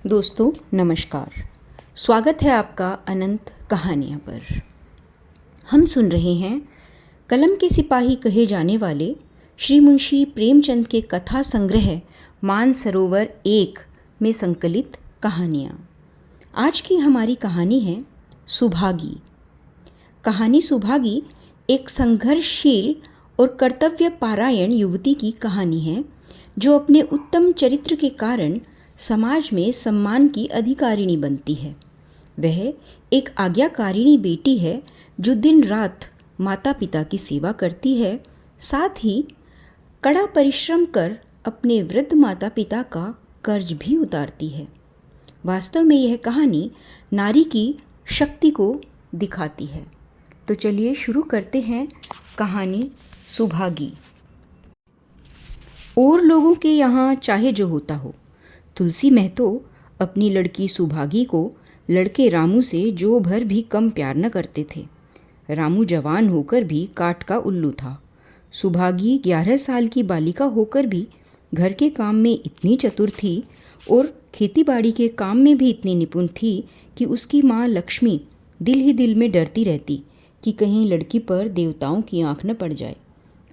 दोस्तों नमस्कार। स्वागत है आपका अनंत कहानियाँ पर। हम सुन रहे हैं कलम के सिपाही कहे जाने वाले श्री मुंशी प्रेमचंद के कथा संग्रह मानसरोवर 1 में संकलित कहानियाँ। आज की हमारी कहानी है सुभागी। कहानी सुभागी एक संघर्षशील और कर्तव्यपरायण युवती की कहानी है जो अपने उत्तम चरित्र के कारण समाज में सम्मान की अधिकारिणी बनती है। वह एक आज्ञाकारिणी बेटी है जो दिन रात माता पिता की सेवा करती है, साथ ही कड़ा परिश्रम कर अपने वृद्ध माता पिता का कर्ज भी उतारती है। वास्तव में यह कहानी नारी की शक्ति को दिखाती है। तो चलिए शुरू करते हैं कहानी सुभागी। और लोगों के यहाँ चाहे जो होता हो, तुलसी महतो अपनी लड़की सुभागी को लड़के रामू से जो भर भी कम प्यार न करते थे। रामू जवान होकर भी काठ का उल्लू था। सुभागी 11 साल की बालिका होकर भी घर के काम में इतनी चतुर थी और खेतीबाड़ी के काम में भी इतनी निपुण थी कि उसकी माँ लक्ष्मी दिल ही दिल में डरती रहती कि कहीं लड़की पर देवताओं की आंख न पड़ जाए।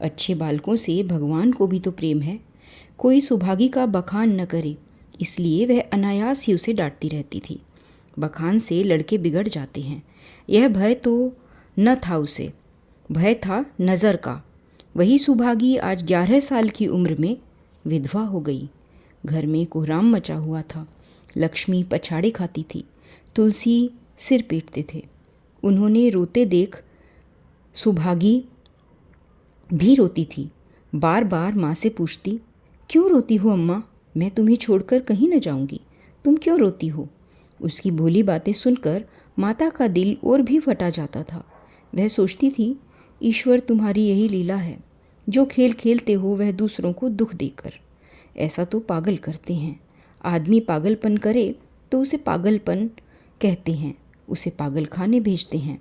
अच्छे बालकों से भगवान को भी तो प्रेम है, कोई सुभागी का बखान न करे, इसलिए वह अनायास ही उसे डांटती रहती थी। बखान से लड़के बिगड़ जाते हैं, यह भय तो न था उसे, भय था नज़र का। वही सुभागी आज 11 साल की उम्र में विधवा हो गई। घर में कोहराम मचा हुआ था। लक्ष्मी पछाड़े खाती थी, तुलसी सिर पीटते थे। उन्होंने रोते देख सुभागी भी रोती थी। बार बार माँ से पूछती, क्यों रोती हो अम्मा? मैं तुम्हें छोड़कर कहीं न जाऊंगी, तुम क्यों रोती हो? उसकी भोली बातें सुनकर माता का दिल और भी फटा जाता था। वह सोचती थी, ईश्वर तुम्हारी यही लीला है, जो खेल खेलते हो वह दूसरों को दुख देकर। ऐसा तो पागल करते हैं। आदमी पागलपन करे तो उसे पागलपन कहते हैं, उसे पागल खाने भेजते हैं।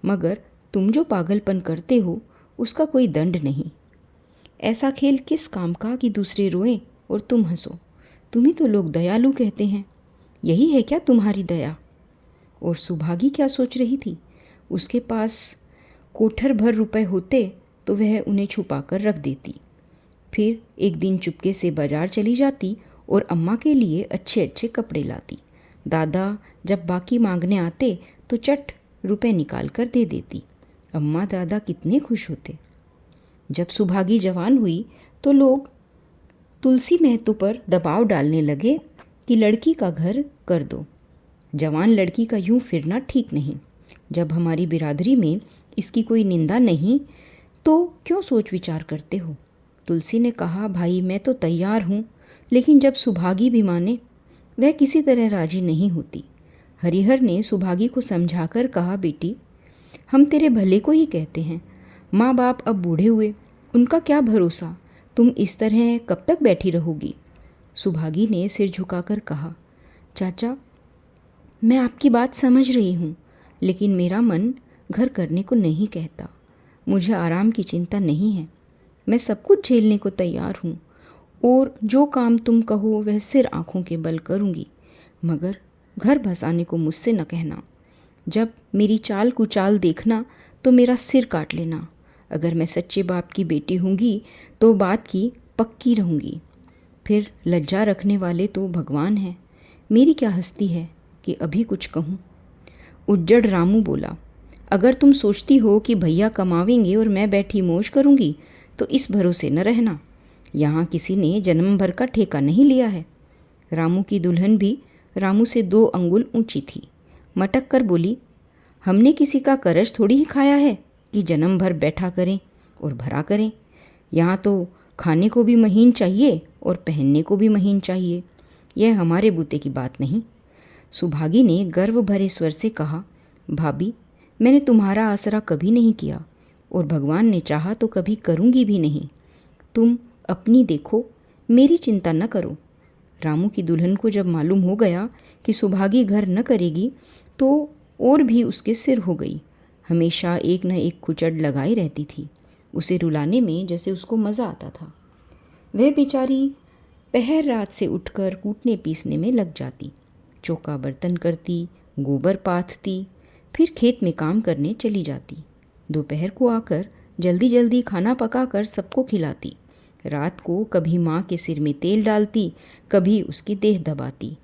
मगर तुम जो पागलपन करते हो उसका कोई दंड नहीं। ऐसा खेल किस काम का कि दूसरे रोएं और तुम हंसो? तुम्हें तो लोग दयालु कहते हैं, यही है क्या तुम्हारी दया? और सुभागी क्या सोच रही थी? उसके पास कोठर भर रुपए होते तो वह उन्हें छुपा कर रख देती। फिर एक दिन चुपके से बाजार चली जाती और अम्मा के लिए अच्छे अच्छे कपड़े लाती। दादा जब बाकी मांगने आते तो चट रुपए निकाल कर दे देती। अम्मा दादा कितने खुश होते। जब सुभागी जवान हुई तो लोग तुलसी महतो पर दबाव डालने लगे कि लड़की का घर कर दो। जवान लड़की का यूं फिरना ठीक नहीं। जब हमारी बिरादरी में इसकी कोई निंदा नहीं तो क्यों सोच विचार करते हो? तुलसी ने कहा, भाई मैं तो तैयार हूँ, लेकिन जब सुभागी भी माने, वह किसी तरह राजी नहीं होती। हरिहर ने सुभागी को समझाकर कहा, बेटी हम तेरे भले को ही कहते हैं। माँ बाप अब बूढ़े हुए, उनका क्या भरोसा, तुम इस तरह कब तक बैठी रहोगी? सुभागी ने सिर झुकाकर कहा, चाचा मैं आपकी बात समझ रही हूँ, लेकिन मेरा मन घर करने को नहीं कहता। मुझे आराम की चिंता नहीं है, मैं सब कुछ झेलने को तैयार हूँ और जो काम तुम कहो वह सिर आँखों के बल करूँगी, मगर घर बसाने को मुझसे न कहना। जब मेरी चाल कुचाल देखना तो मेरा सिर काट लेना। अगर मैं सच्चे बाप की बेटी होंगी तो बात की पक्की रहूँगी। फिर लज्जा रखने वाले तो भगवान हैं, मेरी क्या हस्ती है कि अभी कुछ कहूँ। उज्जड़ रामू बोला, अगर तुम सोचती हो कि भैया कमावेंगे और मैं बैठी मौज करूँगी तो इस भरोसे न रहना। यहाँ किसी ने जन्म भर का ठेका नहीं लिया है। रामू की दुल्हन भी रामू से 2 अंगुल ऊंची थी। मटक कर बोली, हमने किसी का करज थोड़ी ही खाया है कि जन्म भर बैठा करें और भरा करें। यहाँ तो खाने को भी महीन चाहिए और पहनने को भी महीन चाहिए। यह हमारे बूते की बात नहीं। सुभागी ने गर्व भरे स्वर से कहा, भाभी मैंने तुम्हारा आसरा कभी नहीं किया और भगवान ने चाहा तो कभी करूँगी भी नहीं। तुम अपनी देखो, मेरी चिंता न करो। रामू की दुल्हन को जब मालूम हो गया कि सुभागी घर न करेगी तो और भी उसके सिर हो गई। हमेशा एक न एक कुचड़ लगाई रहती थी। उसे रुलाने में जैसे उसको मज़ा आता था। वह बेचारी पहर रात से उठकर कूटने पीसने में लग जाती, चौका बर्तन करती, गोबर पाथती, फिर खेत में काम करने चली जाती। दोपहर को आकर जल्दी जल्दी खाना पकाकर सबको खिलाती। रात को कभी माँ के सिर में तेल डालती, कभी उसकी देह दबाती।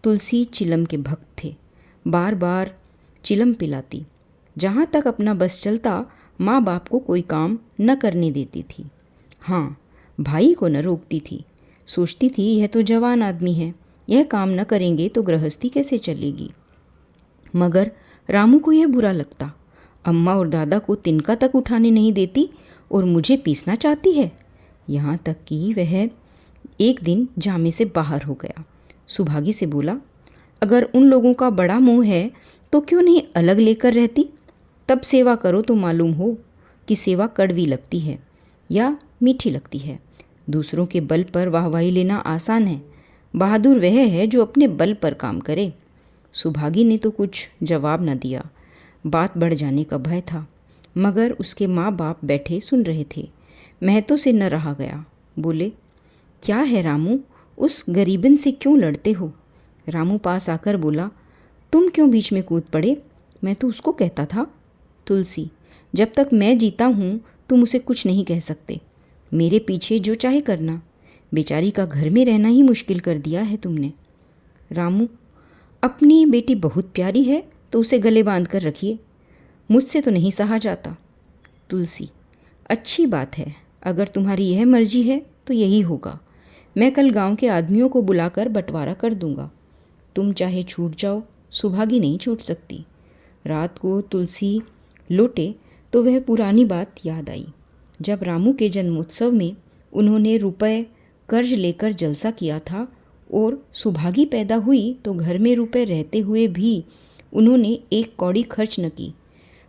तुलसी चिलम के भक्त थे, बार बार चिलम पिलाती। जहाँ तक अपना बस चलता माँ बाप को कोई काम न करने देती थी। हाँ, भाई को न रोकती थी। सोचती थी यह तो जवान आदमी है, यह काम न करेंगे तो गृहस्थी कैसे चलेगी। मगर रामू को यह बुरा लगता। अम्मा और दादा को तिनका तक उठाने नहीं देती और मुझे पीसना चाहती है। यहाँ तक कि वह एक दिन जामे से बाहर हो गया। सुभागी से बोला, अगर उन लोगों का बड़ा मोह है तो क्यों नहीं अलग लेकर रहती। तब सेवा करो तो मालूम हो कि सेवा कड़वी लगती है या मीठी लगती है। दूसरों के बल पर वाहवाही लेना आसान है, बहादुर वह है जो अपने बल पर काम करे। सुभागी ने तो कुछ जवाब न दिया। बात बढ़ जाने का भय था, मगर उसके माँ बाप बैठे सुन रहे थे। महतो से न रहा गया। बोले, क्या है रामू, उस गरीबन से क्यों लड़ते हो। रामू पास आकर बोला, तुम क्यों बीच में कूद पड़े, मैं तो उसको कहता था। तुलसी, जब तक मैं जीता हूँ तुम उसे कुछ नहीं कह सकते। मेरे पीछे जो चाहे करना, बेचारी का घर में रहना ही मुश्किल कर दिया है तुमने। रामू, अपनी बेटी बहुत प्यारी है तो उसे गले बांध कर रखिए, मुझसे तो नहीं सहा जाता। तुलसी, अच्छी बात है, अगर तुम्हारी यह मर्जी है तो यही होगा। मैं कल गांव के आदमियों को बुलाकर बंटवारा कर दूंगा। तुम चाहे छूट जाओ, सुभागी नहीं छूट सकती। रात को तुलसी लौटे तो वह पुरानी बात याद आई। जब रामू के जन्मोत्सव में उन्होंने रुपए कर्ज लेकर जलसा किया था और सुभागी पैदा हुई तो घर में रुपए रहते हुए भी उन्होंने एक कौड़ी खर्च न की।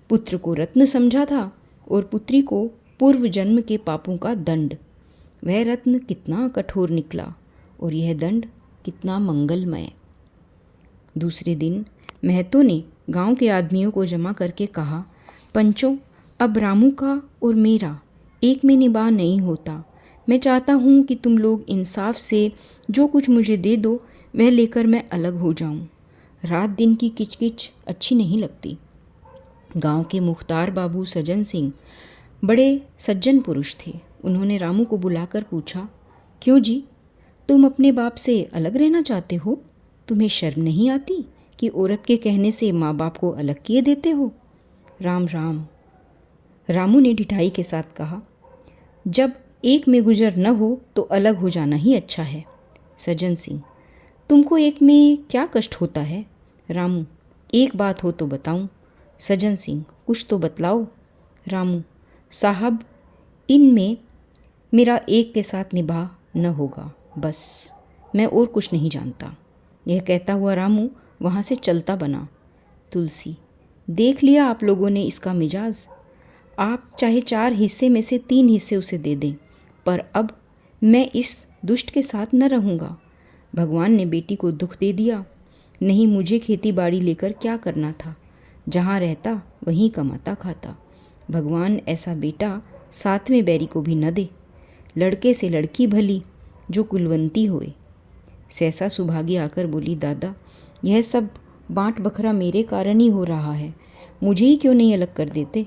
पुत्र को रत्न समझा था और पुत्री को पूर्व जन्म के पापों का दंड। वह रत्न कितना कठोर निकला और यह दंड कितना मंगलमय। दूसरे दिन महतो ने गांव के आदमियों को जमा करके कहा, पंचों, अब रामू का और मेरा एक में निबाह नहीं होता। मैं चाहता हूँ कि तुम लोग इंसाफ से जो कुछ मुझे दे दो वह लेकर मैं अलग हो जाऊँ। रात दिन की किचकिच अच्छी नहीं लगती। गांव के मुख्तार बाबू सज्जन सिंह बड़े सज्जन पुरुष थे। उन्होंने रामू को बुलाकर पूछा, क्यों जी, तुम अपने बाप से अलग रहना चाहते हो? तुम्हें शर्म नहीं आती कि औरत के कहने से माँ बाप को अलग किए देते हो? राम राम। रामू ने ढिठाई के साथ कहा, जब एक में गुजर न हो तो अलग हो जाना ही अच्छा है। सज्जन सिंह, तुमको एक में क्या कष्ट होता है? रामू, एक बात हो तो बताऊं। सज्जन सिंह, कुछ तो बतलाओ। रामू, साहब, इनमें मेरा एक के साथ निभाह न होगा, बस, मैं और कुछ नहीं जानता। यह कहता हुआ रामू वहाँ से चलता बना। तुलसी, देख लिया आप लोगों ने इसका मिजाज। आप चाहे 4 हिस्से में से 3 हिस्से उसे दे दें, पर अब मैं इस दुष्ट के साथ न रहूँगा। भगवान ने बेटी को दुख दे दिया, नहीं मुझे खेती बाड़ी लेकर क्या करना था। जहाँ रहता वहीं कमाता खाता। भगवान ऐसा बेटा 7वें बैरी को भी न दे। लड़के से लड़की भली जो कुलवंती होए। सहसा सुभागी आकर बोली, दादा, यह सब बाँट बखरा मेरे कारण ही हो रहा है। मुझे ही क्यों नहीं अलग कर देते?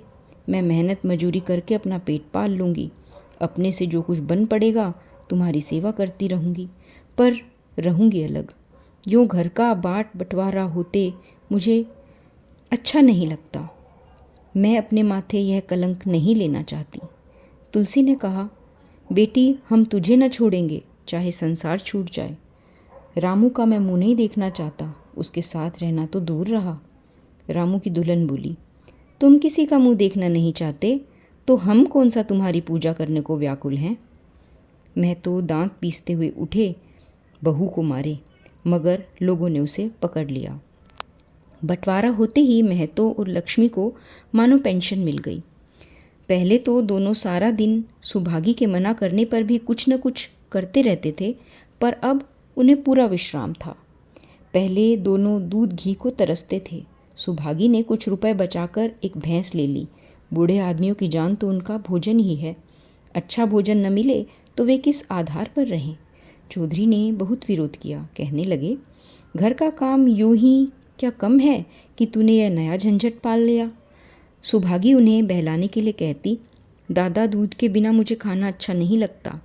मैं मेहनत मजूरी करके अपना पेट पाल लूँगी। अपने से जो कुछ बन पड़ेगा तुम्हारी सेवा करती रहूँगी, पर रहूँगी अलग। यूँ घर का बाँट बंटवारा होते मुझे अच्छा नहीं लगता। मैं अपने माथे यह कलंक नहीं लेना चाहती। तुलसी ने कहा, बेटी, हम तुझे न छोड़ेंगे, चाहे संसार छूट जाए। रामू का मैं मुँह नहीं देखना चाहता, उसके साथ रहना तो दूर रहा। रामू की दुल्हन बोली, तुम किसी का मुँह देखना नहीं चाहते तो हम कौन सा तुम्हारी पूजा करने को व्याकुल हैं। मैं तो दांत पीसते हुए उठे बहू को मारे, मगर लोगों ने उसे पकड़ लिया। बंटवारा होते ही महतो और लक्ष्मी को मानो पेंशन मिल गई। पहले तो दोनों सारा दिन सुभागी के मना करने पर भी कुछ न कुछ करते रहते थे, पर अब उन्हें पूरा विश्राम था। पहले दोनों दूध घी को तरसते थे। सुभागी ने कुछ रुपए बचाकर एक भैंस ले ली। बूढ़े आदमियों की जान तो उनका भोजन ही है। अच्छा भोजन न मिले तो वे किस आधार पर रहें। चौधरी ने बहुत विरोध किया। कहने लगे, घर का काम यूं ही क्या कम है कि तूने यह नया झंझट पाल लिया। सुभागी उन्हें बहलाने के लिए कहती, दादा दूध के बिना मुझे खाना अच्छा नहीं लगता।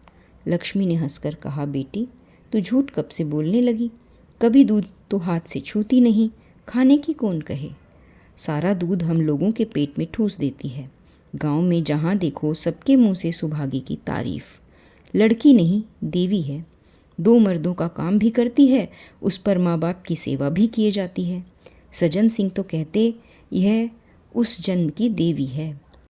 लक्ष्मी ने हंसकर कहा, बेटी तू झूठ कब से बोलने लगी? कभी दूध तो हाथ से छूती नहीं, खाने की कौन कहे। सारा दूध हम लोगों के पेट में ठूस देती है। गांव में जहाँ देखो सबके मुंह से सुभागी की तारीफ। लड़की नहीं देवी है, 2 मर्दों का काम भी करती है, उस पर माँ बाप की सेवा भी किए जाती है। सज्जन सिंह तो कहते यह उस जन्म की देवी है।